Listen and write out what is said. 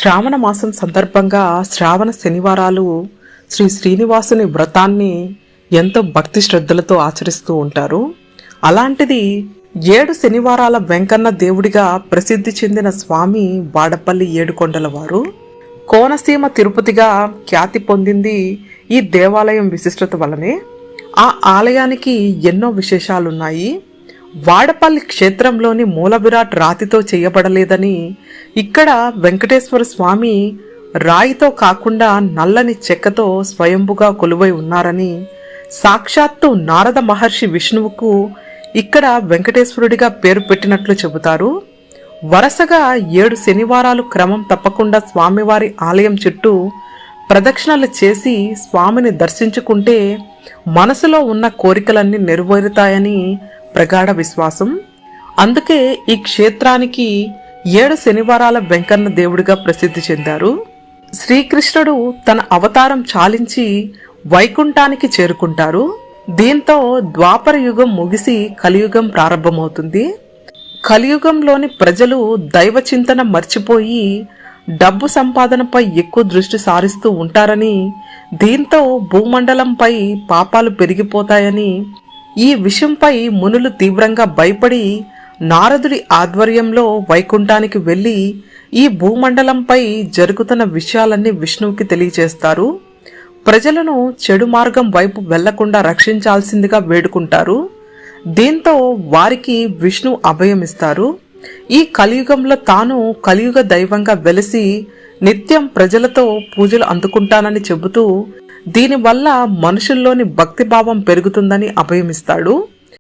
శ్రావణ మాసం సందర్భంగా శ్రావణ శనివారాలు శ్రీ శ్రీనివాసుని వ్రతాన్ని ఎంతో భక్తి శ్రద్ధలతో ఆచరిస్తూ ఉంటారు. అలాంటిది 7 శనివారాల వెంకన్న దేవుడిగా ప్రసిద్ధి చెందిన స్వామి వాడపల్లి ఏడుకొండల వారు. కోనసీమ తిరుపతిగా ఖ్యాతి పొందింది ఈ దేవాలయం విశిష్టత వల్లనే. ఆ ఆలయానికి ఎన్నో విశేషాలున్నాయి. వాడపల్లి క్షేత్రంలోని మూల విరాట్ రాతితో చేయబడలేదని, ఇక్కడ వెంకటేశ్వర స్వామి రాయితో కాకుండా నల్లని చెక్కతో స్వయంభుగా కొలువై ఉన్నారని, సాక్షాత్తు నారద మహర్షి విష్ణువుకు ఇక్కడ వెంకటేశ్వరుడిగా పేరు పెట్టినట్లు చెబుతారు. వరుసగా 7 శనివారాలు క్రమం తప్పకుండా స్వామివారి ఆలయం చుట్టూ ప్రదక్షిణలు చేసి స్వామిని దర్శించుకుంటే మనసులో ఉన్న కోరికలన్నీ నెరవేరుతాయని ప్రగాఢ విశ్వాసం. అందుకే ఈ క్షేత్రానికి 7 శనివారాల వెంకన్న దేవుడిగా ప్రసిద్ధి చెందారు. శ్రీకృష్ణుడు తన అవతారం చాలించి వైకుంఠానికి చేరుకుంటారు. దీంతో ద్వాపర యుగం ముగిసి కలియుగం ప్రారంభమవుతుంది. కలియుగంలోని ప్రజలు దైవ చింతన మర్చిపోయి డబ్బు సంపాదనపై ఎక్కువ దృష్టి సారిస్తూ ఉంటారని, దీంతో భూమండలంపై పాపాలు పెరిగిపోతాయని, ఈ విషయంపై మునులు తీవ్రంగా భయపడి నారదుడి ఆధ్వర్యంలో వైకుంఠానికి వెళ్లి ఈ భూమండలంపై జరుగుతున్న విషయాలన్నీ విష్ణువుకి తెలియజేస్తారు. ప్రజలను చెడు మార్గం వైపు వెళ్లకుండా రక్షించాల్సిందిగా వేడుకుంటారు. దీంతో వారికి విష్ణు అభయమిస్తారు. ఈ కలియుగంలో తాను కలియుగ దైవంగా వెలిసి నిత్యం ప్రజలతో పూజలు అందుకుంటానని చెబుతూ దీనివల్ల మనుషుల్లోని భక్తిభావం పెరుగుతుందని అభయమిస్తాడు.